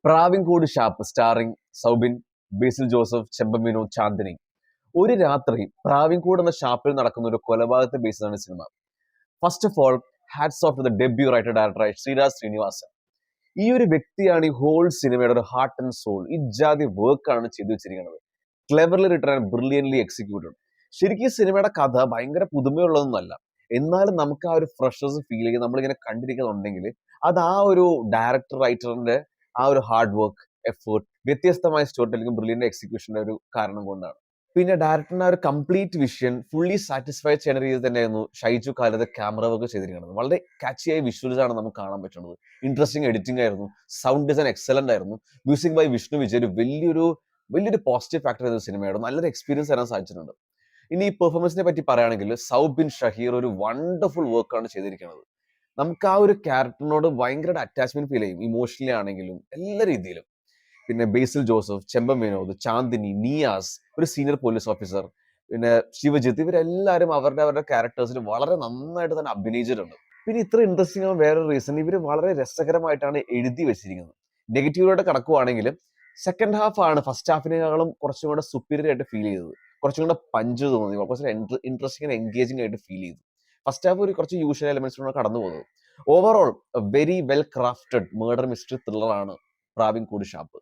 Pravinkoodu shop starring Soubin, ബേസിൽ Joseph, ചെമ്പമിനോ, Chandini. ഒരു രാത്രി പ്രാവിൻകൂട് എന്ന ഷാപ്പിൽ നടക്കുന്ന ഒരു കൊലപാതകത്തെ ബേസ് ആണ് cinema. First of all, hats of two the debut writer ഡയറക്ടറായ ശ്രീരാജ് ശ്രീനിവാസൻ. ഈ ഒരു വ്യക്തിയാണ് ഈ ഹോൾ സിനിമയുടെ ഒരു ഹാർട്ട് ആൻഡ് സോൾ. ഈ ജാതി വർക്കാണ് ചെയ്തു വെച്ചിരിക്കുന്നത്. Cleverly written and brilliantly executed. ശരിക്കും ഈ സിനിമയുടെ കഥ ഭയങ്കര പുതുമയുള്ളതൊന്നുമല്ല. എന്നാലും നമുക്ക് ആ ഒരു ഫ്രഷേഴ്സ് ഫീൽ ചെയ്ത് നമ്മളിങ്ങനെ കണ്ടിരിക്കുന്നുണ്ടെങ്കിൽ അത് ആ ഒരു ഡയറക്ടർ റൈറ്ററിന്റെ ആ ഒരു ഹാർഡ് വർക്ക്, എഫേർട്ട്, വ്യത്യസ്തമായ സ്റ്റോറി ടെല്ലിംഗും ബ്രില്യന്റ് എക്സിക്യൂഷന്റെ ഒരു കാരണം കൊണ്ടാണ്. പിന്നെ ഡയറക്ടറിന്റെ ആ ഒരു കംപ്ലീറ്റ് വിഷൻ ഫുള്ളി സാറ്റിസ്ഫൈ ചെയ്യുന്ന രീതിയിൽ തന്നെയായിരുന്നു ഷൈജു കാലത്ത് ക്യാമറ വർക്ക് ചെയ്തിരിക്കുന്നത്. വളരെ കാച്ചിയായ വിഷ്വൽസ് ആണ് നമുക്ക് കാണാൻ പറ്റുന്നത്. ഇൻട്രസ്റ്റിംഗ് എഡിറ്റിംഗ് ആയിരുന്നു. സൗണ്ട് ഡിസൈൻ എക്സലന്റ് ആയിരുന്നു. മ്യൂസിക് ബൈ വിഷ്ണു വിജയ് ഒരു വലിയൊരു പോസിറ്റീവ് ഫാക്ടർ ആയിരുന്നു സിനിമയുടെ. നല്ലൊരു എക്സ്പീരിയൻസ് തരാൻ സാധിച്ചിട്ടുണ്ട്. ഇനി ഈ പെർഫോമൻസിനെ പറ്റി പറയുകയാണെങ്കിൽ സൗബിൻ ഷഹീർ ഒരു വണ്ടർഫുൾ വർക്കാണ് ചെയ്തിരിക്കുന്നത്. നമുക്ക് ആ ഒരു ക്യാരക്ടറിനോട് ഭയങ്കര അറ്റാച്ച്മെന്റ് ഫീൽ ചെയ്യും, ഇമോഷണലി ആണെങ്കിലും എല്ലാ രീതിയിലും. പിന്നെ ബേസിൽ ജോസഫ്, ചെമ്പൻ വിനോദ്, ചാന്ദിനി, നിയാസ്, ഒരു സീനിയർ പോലീസ് ഓഫീസർ, പിന്നെ ശിവജിത്ത്, ഇവരെല്ലാവരും അവരുടെ ക്യാരക്ടേഴ്സിന് വളരെ നന്നായിട്ട് തന്നെ അഭിനയിച്ചിട്ടുണ്ട്. പിന്നെ ഇത്ര ഇൻട്രസ്റ്റിംഗ് ആവാൻ വേറൊരു റീസൺ, ഇവർ വളരെ രസകരമായിട്ടാണ് എഴുതി വെച്ചിരിക്കുന്നത്. നെഗറ്റീവായിട്ട് കടക്കുവാണെങ്കിൽ സെക്കൻഡ് ഹാഫ് ആണ് ഫസ്റ്റ് ഹാഫിനേക്കാളും കുറച്ചും കൂടെ സുപ്പീരിയർ ആയിട്ട് ഫീൽ ചെയ്തത്. കുറച്ചും കൂടെ പഞ്ച് തോന്നി, കുറച്ച് ഇൻട്രസ്റ്റിംഗ് ആൻഡ് എൻഗേജിംഗ് ആയിട്ട് ഫീൽ ചെയ്തു. ഫസ്റ്റ് ഹാഫ് ഒരു കുറച്ച് യൂഷ്വൽ എലമെന്റ്സിലൂടെ കടന്നു പോകുന്നത്. Overall very well crafted murder mystery ത്രില്ലറാണ് പ്രാവിൻകൂട് ഷാപ്പ്.